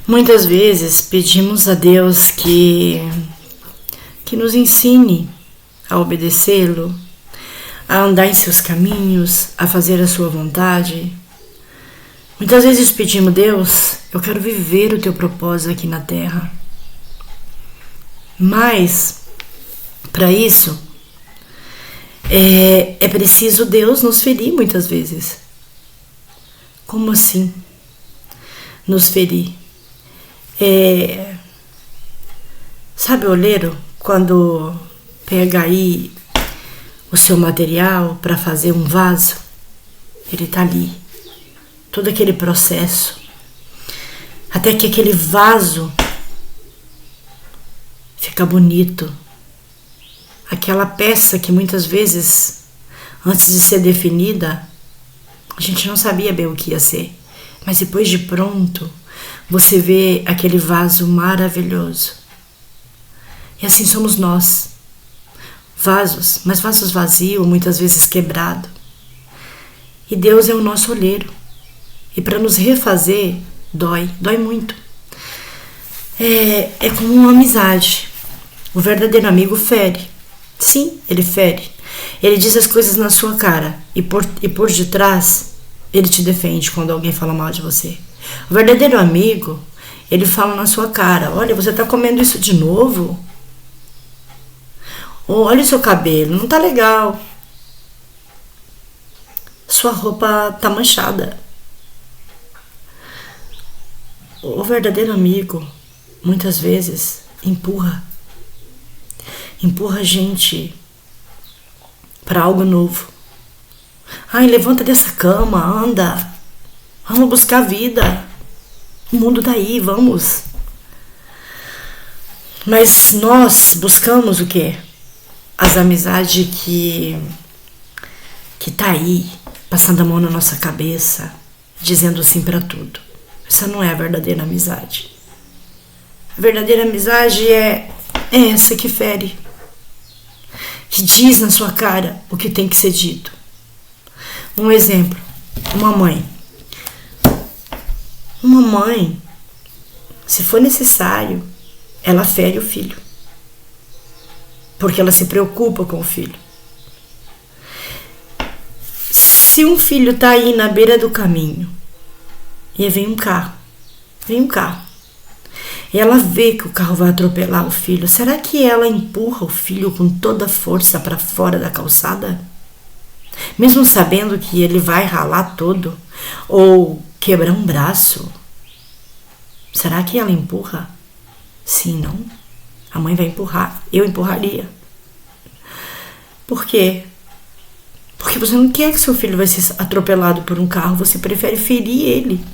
Muitas vezes pedimos a Deus que nos ensine a obedecê-lo, a andar em seus caminhos, a fazer a sua vontade. Muitas vezes pedimos: Deus, eu quero viver o teu propósito aqui na terra. Mas, para isso, é preciso Deus nos ferir muitas vezes. Como assim? Nos ferir. Sabe o oleiro, quando pega aí o seu material para fazer um vaso, ele tá ali, todo aquele processo, até que aquele vaso fica bonito. Aquela peça que muitas vezes, antes de ser definida, a gente não sabia bem o que ia ser, mas depois de pronto, você vê aquele vaso maravilhoso. E assim somos nós. Vasos, mas vasos vazios, muitas vezes quebrado. E Deus é o nosso olheiro. E para nos refazer, dói muito. É como uma amizade. O verdadeiro amigo fere. Sim, ele fere. Ele diz as coisas na sua cara. E por detrás, ele te defende quando alguém fala mal de você. O verdadeiro amigo, ele fala na sua cara: olha, você tá comendo isso de novo? Ou olha o seu cabelo, não tá legal. Sua roupa tá manchada. O verdadeiro amigo, muitas vezes, empurra a gente para algo novo. Ai, levanta dessa cama, anda. Vamos buscar a vida. O mundo tá aí, vamos. Mas nós buscamos o quê? As amizades que tá aí, passando a mão na nossa cabeça, dizendo sim pra tudo. Essa não é a verdadeira amizade. A verdadeira amizade é essa que fere, que diz na sua cara o que tem que ser dito. Um exemplo, uma mãe, se for necessário, ela fere o filho, porque ela se preocupa com o filho. Se um filho tá aí na beira do caminho e vem um carro, e ela vê que o carro vai atropelar o filho, será que ela empurra o filho com toda a força para fora da calçada? Mesmo sabendo que ele vai ralar todo ou quebrar um braço? Será que ela empurra? Sim, não? A mãe vai empurrar. Eu empurraria. Por quê? Porque você não quer que seu filho vai ser atropelado por um carro. Você prefere ferir ele,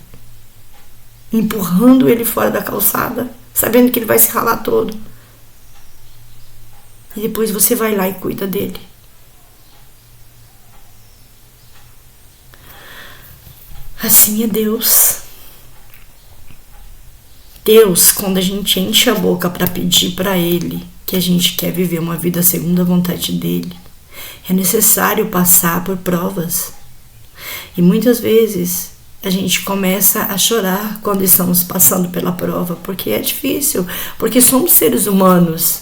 empurrando ele fora da calçada, sabendo que ele vai se ralar todo. E depois você vai lá e cuida dele. Assim é Deus. Deus, quando a gente enche a boca para pedir para Ele que a gente quer viver uma vida segundo a vontade dEle, é necessário passar por provas. E muitas vezes a gente começa a chorar quando estamos passando pela prova, porque é difícil, porque somos seres humanos.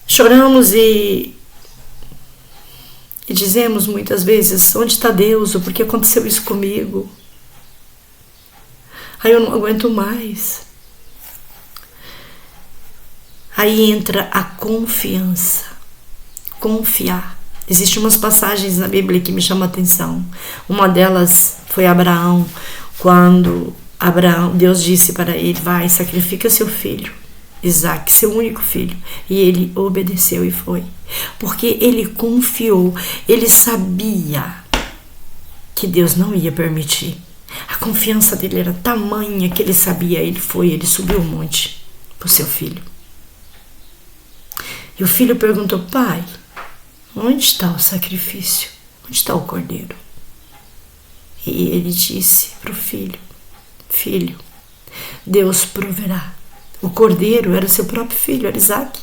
Choramos e dizemos muitas vezes: onde está Deus? Ou por que aconteceu isso comigo? Aí eu não aguento mais. Aí entra a confiança. Confiar. Existem umas passagens na Bíblia que me chamam a atenção. Uma delas foi Abraão, quando Deus disse para ele: vai, sacrifica seu filho, Isaac, seu único filho. E ele obedeceu e foi. Porque ele confiou, ele sabia que Deus não ia permitir. A confiança dele era tamanha que ele sabia. Ele subiu o monte para o seu filho. E o filho perguntou: pai, onde está o sacrifício? Onde está o cordeiro? E ele disse para o filho: filho, Deus proverá. O cordeiro era seu próprio filho, era Isaac.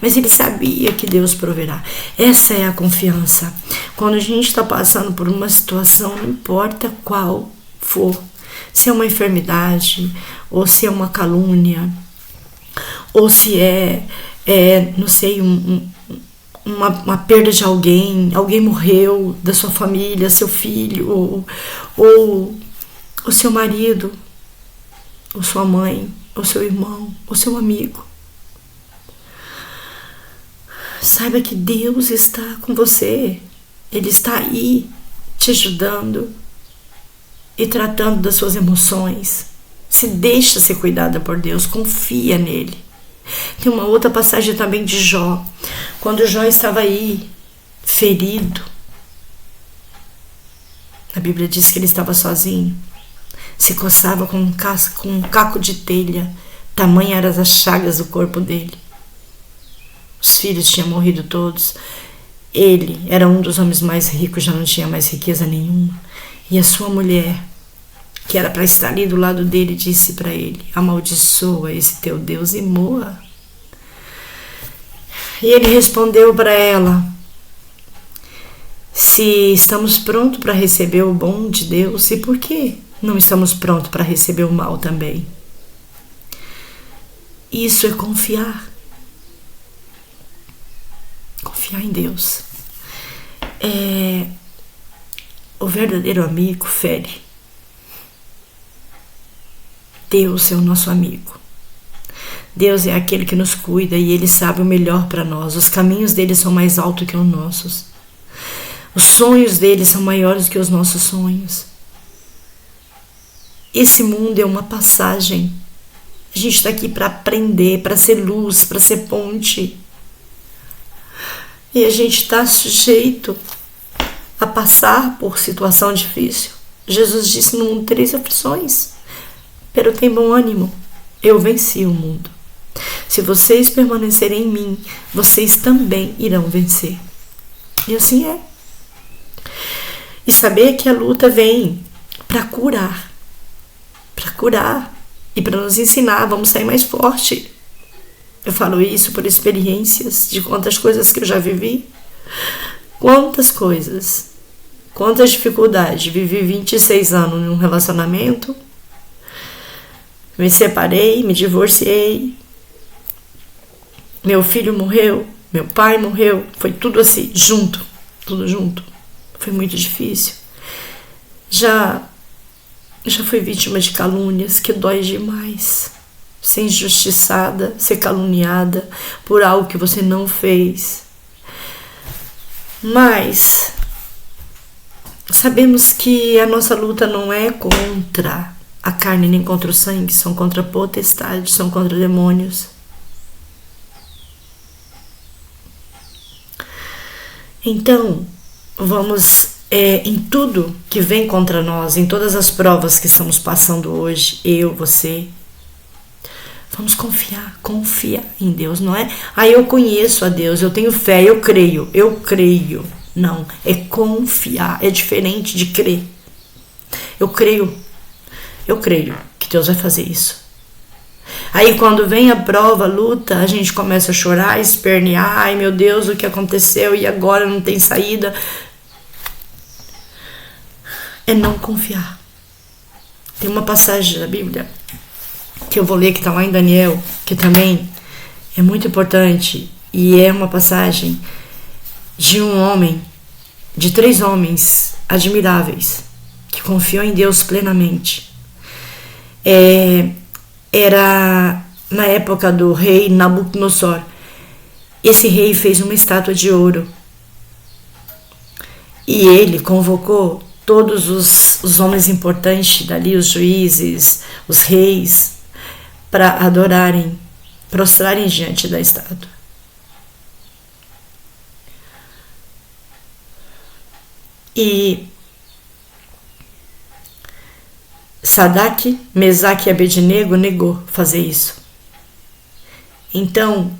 Mas ele sabia que Deus proverá. Essa é a confiança. Quando a gente está passando por uma situação, não importa qual, for, se é uma enfermidade, ou se é uma calúnia, ou se não sei, uma perda de alguém morreu da sua família, seu filho, ou o seu marido, ou sua mãe, ou seu irmão, ou seu amigo. Saiba que Deus está com você. Ele está aí te ajudando e tratando das suas emoções. Se deixa ser cuidada por Deus, confia nele. Tem uma outra passagem também de Jó. Quando Jó estava aí, ferido, a Bíblia diz que ele estava sozinho. Se coçava com um caco de telha. Tamanha eram as chagas do corpo dele. Os filhos tinham morrido todos. Ele era um dos homens mais ricos, já não tinha mais riqueza nenhuma. E a sua mulher, que era para estar ali do lado dele, disse para ele: amaldiçoa esse teu Deus e morra. E ele respondeu para ela: se estamos prontos para receber o bom de Deus, e por que não estamos prontos para receber o mal também? Isso é confiar. Confiar em Deus. O verdadeiro amigo fere. Deus é o nosso amigo. Deus é aquele que nos cuida e Ele sabe o melhor para nós. Os caminhos dele são mais altos que os nossos. Os sonhos dele são maiores que os nossos sonhos. Esse mundo é uma passagem. A gente está aqui para aprender, para ser luz, para ser ponte. E a gente está sujeito a passar por situação difícil. Jesus disse: no mundo tereis aflições, pero tem bom ânimo, eu venci o mundo. Se vocês permanecerem em mim, vocês também irão vencer. E assim é. E saber que a luta vem para curar. Para curar e para nos ensinar, vamos sair mais forte. Eu falo isso por experiências de quantas coisas que eu já vivi. Quantas coisas. Quantas dificuldades. Vivi 26 anos num relacionamento. Me separei, me divorciei. Meu filho morreu. Meu pai morreu. Foi tudo assim, junto. Tudo junto. Foi muito difícil. Já fui vítima de calúnias, que dói demais. Ser injustiçada, ser caluniada por algo que você não fez. Mas sabemos que a nossa luta não é contra a carne nem contra o sangue, são contra potestades, são contra demônios. Então, vamos em tudo que vem contra nós, em todas as provas que estamos passando hoje, eu, você, vamos confiar em Deus, não é? Eu conheço a Deus, eu tenho fé, eu creio. Não, é confiar, é diferente de crer. Eu creio que Deus vai fazer isso. Aí quando vem a prova, a luta, a gente começa a chorar, espernear, ai meu Deus, o que aconteceu e agora não tem saída. É não confiar. Tem uma passagem da Bíblia que eu vou ler, que está lá em Daniel, que também é muito importante, e é uma passagem de 3 homens admiráveis, que confiou em Deus plenamente. Era na época do rei Nabucodonosor. Esse rei fez uma estátua de ouro, e ele convocou todos os homens importantes dali, os juízes, os reis, para adorarem, prostrarem diante da estátua. E Sadraque, Mesaque e Abednego negou fazer isso. Então,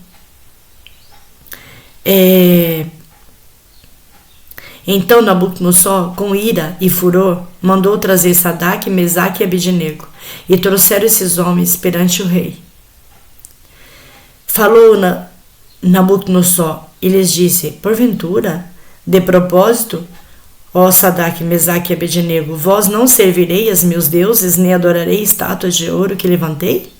Nabucodonosor, com ira e furor, mandou trazer Sadraque, Mesaque e Abednego, e trouxeram esses homens perante o rei. Falou Nabucodonosor e lhes disse: porventura, de propósito, Ó Sadraque, Mesaque e Abednego, vós não servireis meus deuses, nem adorarei estátuas de ouro que levantei?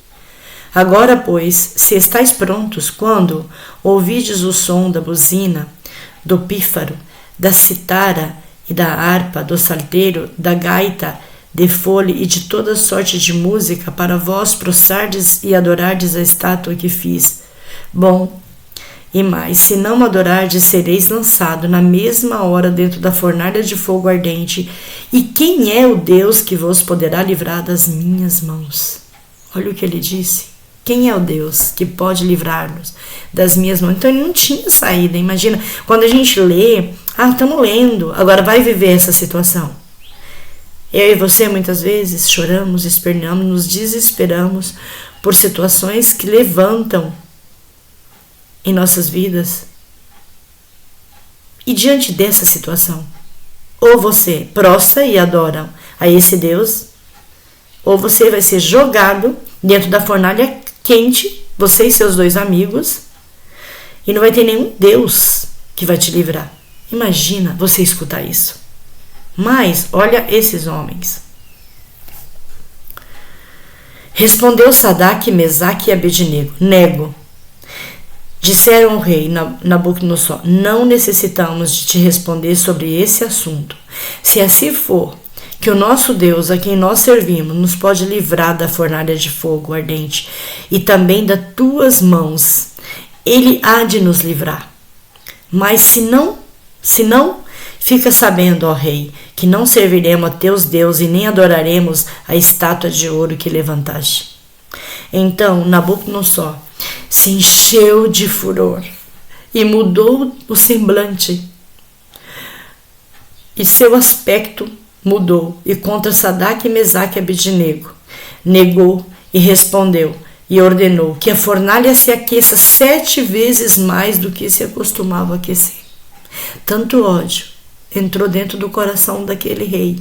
Agora, pois, se estáis prontos, quando ouvides o som da buzina, do pífaro, da citara e da harpa, do salteiro, da gaita, de fole e de toda sorte de música, para vós prostrardes e adorardes a estátua que fiz. Bom, e mais, se não adorardes, sereis lançado na mesma hora dentro da fornalha de fogo ardente. E quem é o Deus que vos poderá livrar das minhas mãos? Olha o que ele disse. Quem é o Deus que pode livrar-nos das minhas mãos? Então ele não tinha saída. Imagina, quando a gente lê, estamos lendo, agora vai viver essa situação. Eu e você muitas vezes choramos, esperneamos, nos desesperamos por situações que levantam em nossas vidas. E diante dessa situação, ou você prostra e adora a esse Deus, ou você vai ser jogado dentro da fornalha quente, você e seus 2 amigos, e não vai ter nenhum Deus que vai te livrar. Imagina você escutar isso. Mas olha esses homens. Respondeu Sadraque, Mesaque e Abednego: nego. Disseram ao rei Nabucodonosor: não necessitamos de te responder sobre esse assunto. Se assim for, que o nosso Deus, a quem nós servimos, nos pode livrar da fornalha de fogo ardente e também das tuas mãos, ele há de nos livrar. Mas se não, fica sabendo, ó rei, que não serviremos a teus deuses e nem adoraremos a estátua de ouro que levantaste. Então Nabucodonosor se encheu de furor e mudou o semblante, e seu aspecto mudou, e contra Sadraque, Mesaque e Abednego negou e respondeu e ordenou que a fornalha se aqueça 7 vezes mais do que se acostumava aquecer. Tanto ódio entrou dentro do coração daquele rei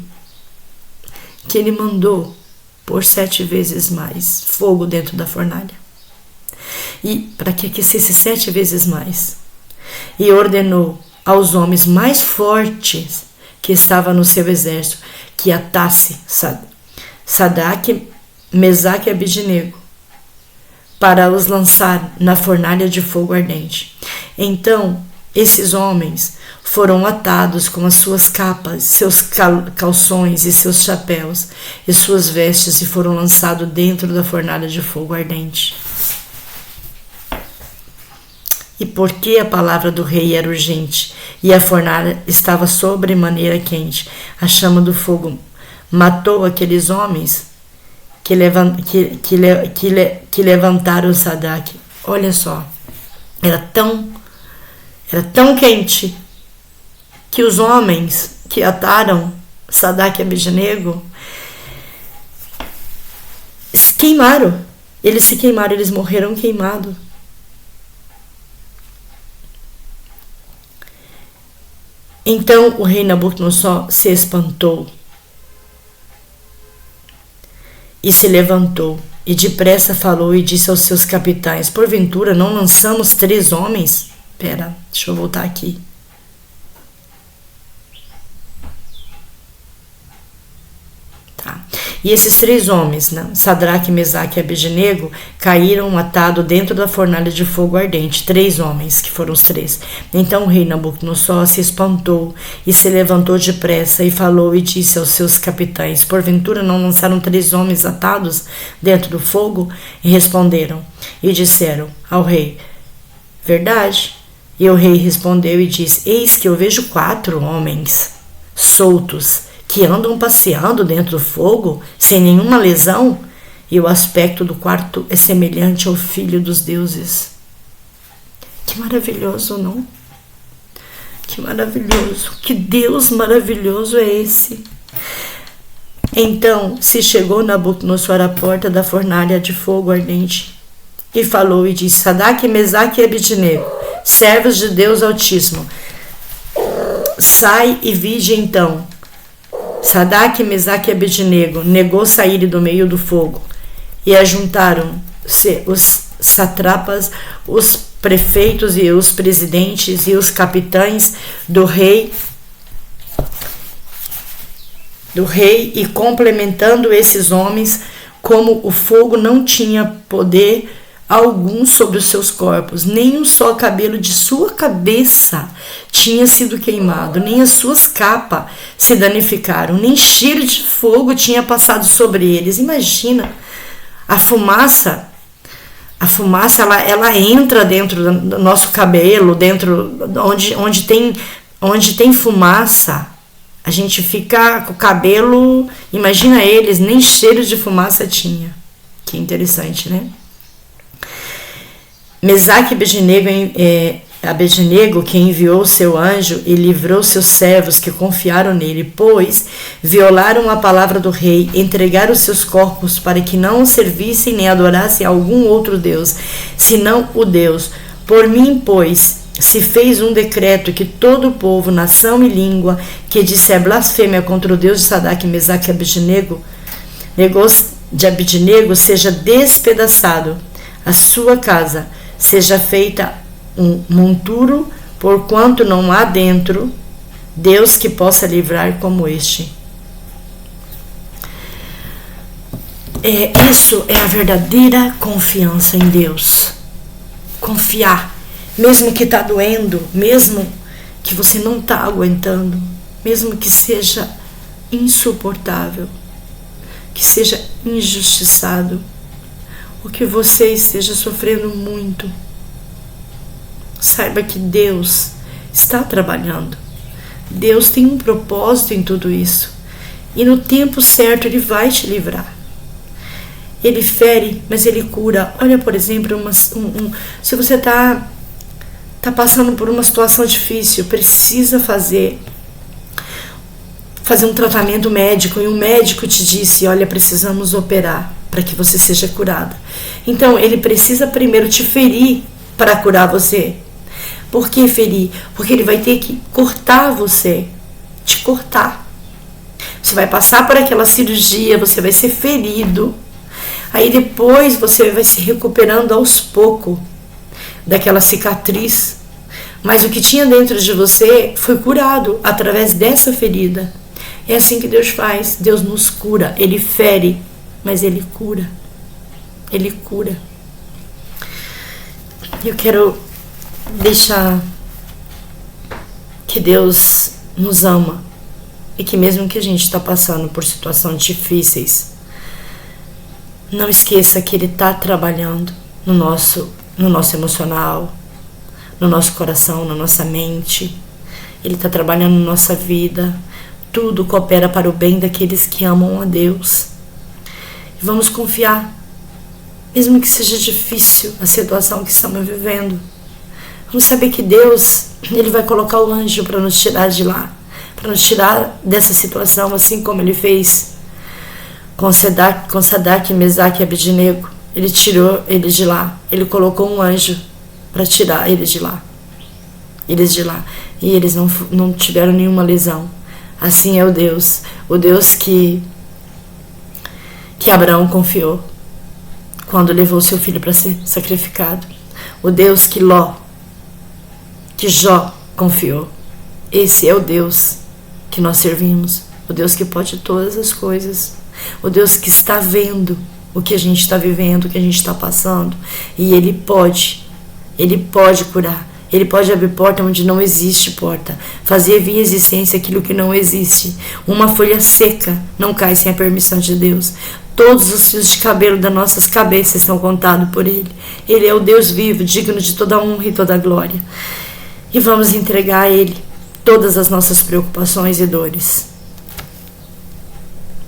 que ele mandou pôr 7 vezes mais fogo dentro da fornalha, e para que aquecesse 7 vezes mais, e ordenou aos homens mais fortes que estavam no seu exército que atasse Sadraque, Mesaque e Abednego para os lançar na fornalha de fogo ardente. Então esses homens foram atados com as suas capas, seus calções e seus chapéus e suas vestes, e foram lançados dentro da fornalha de fogo ardente. E porque a palavra do rei era urgente e a fornalha estava sobremaneira quente, a chama do fogo matou aqueles homens que levantaram Sadraque. Olha só, era tão quente que os homens que ataram Sadraque e Abednego se queimaram. Eles morreram queimados. Então o rei Nabucodonosor se espantou e se levantou, e depressa falou e disse aos seus capitães: porventura não lançamos 3 homens? Deixa eu voltar aqui. Tá. E esses 3 homens, Sadraque, Mesaque e Abednego, caíram atados dentro da fornalha de fogo ardente. 3 homens, que foram os 3. Então o rei Nabucodonosor se espantou e se levantou depressa e falou e disse aos seus capitães: porventura não lançaram 3 homens atados dentro do fogo? E responderam e disseram ao rei: verdade. E o rei respondeu e disse: eis que eu vejo 4 homens soltos que andam passeando dentro do fogo sem nenhuma lesão, e o aspecto do quarto é semelhante ao filho dos deuses. Que maravilhoso, não? Que maravilhoso, que Deus maravilhoso é esse. Então se chegou Nabucodonosor à porta da fornalha de fogo ardente e falou e disse: Sadraque, Mesaque e Abednego, servos de Deus Altíssimo, sai e vide. Então Sadraque, Mesaque e Abednego negou sair do meio do fogo, e ajuntaram-se os satrapas, os prefeitos e os presidentes e os capitães do rei do rei e complementando esses homens, como o fogo não tinha poder algum sobre os seus corpos, nem um só cabelo de sua cabeça tinha sido queimado, nem as suas capas se danificaram, nem cheiro de fogo tinha passado sobre eles. Imagina, a fumaça ela entra dentro do nosso cabelo, dentro onde tem fumaça, a gente fica com o cabelo, imagina eles, nem cheiro de fumaça tinha. Que interessante, né? Mesaque e Abednego, que enviou seu anjo e livrou seus servos que confiaram nele, pois violaram a palavra do rei, entregaram seus corpos para que não servissem nem adorassem algum outro Deus, senão o Deus. Por mim, pois, se fez um decreto que todo o povo, nação e língua que disser blasfêmia contra o Deus de Sadraque, Mesaque e Abednego seja despedaçado, a sua casa seja feita um monturo, porquanto não há dentro Deus que possa livrar como este. Isso é a verdadeira confiança em Deus. Confiar, mesmo que está doendo, mesmo que você não está aguentando, mesmo que seja insuportável, que seja injustiçado, ou que você esteja sofrendo muito. Saiba que Deus está trabalhando. Deus tem um propósito em tudo isso. E no tempo certo Ele vai te livrar. Ele fere, mas Ele cura. Olha, por exemplo, se você está passando por uma situação difícil, precisa fazer um tratamento médico, e o médico te disse, olha, precisamos operar para que você seja curada. Então, Ele precisa primeiro te ferir para curar você. Por que ferir? Porque Ele vai ter que cortar você, te cortar. Você vai passar por aquela cirurgia, você vai ser ferido. Aí depois você vai se recuperando aos poucos daquela cicatriz. Mas o que tinha dentro de você foi curado através dessa ferida. É assim que Deus faz. Deus nos cura. Ele fere, mas Ele cura. Ele cura. Eu quero deixar que Deus nos ama e que mesmo que a gente está passando por situações difíceis, não esqueça que Ele está trabalhando no nosso emocional, no nosso coração, na nossa mente. Ele está trabalhando na nossa vida. Tudo coopera para o bem daqueles que amam a Deus. E vamos confiar, mesmo que seja difícil a situação que estamos vivendo. Vamos saber que Deus, Ele vai colocar o anjo para nos tirar de lá, para nos tirar dessa situação, assim como Ele fez com Sadraque, Mesaque e Abednego. Ele tirou eles de lá. Ele colocou um anjo para tirar eles de lá. E eles não tiveram nenhuma lesão. Assim é o Deus que Abraão confiou quando levou seu filho para ser sacrificado. O Deus que Jó confiou. Esse é o Deus que nós servimos. O Deus que pode todas as coisas. O Deus que está vendo o que a gente está vivendo, o que a gente está passando. E Ele pode curar. Ele pode abrir porta onde não existe porta. Fazer vir à existência aquilo que não existe. Uma folha seca não cai sem a permissão de Deus. Todos os fios de cabelo das nossas cabeças são contados por Ele. Ele é o Deus vivo, digno de toda honra e toda glória. E vamos entregar a Ele todas as nossas preocupações e dores.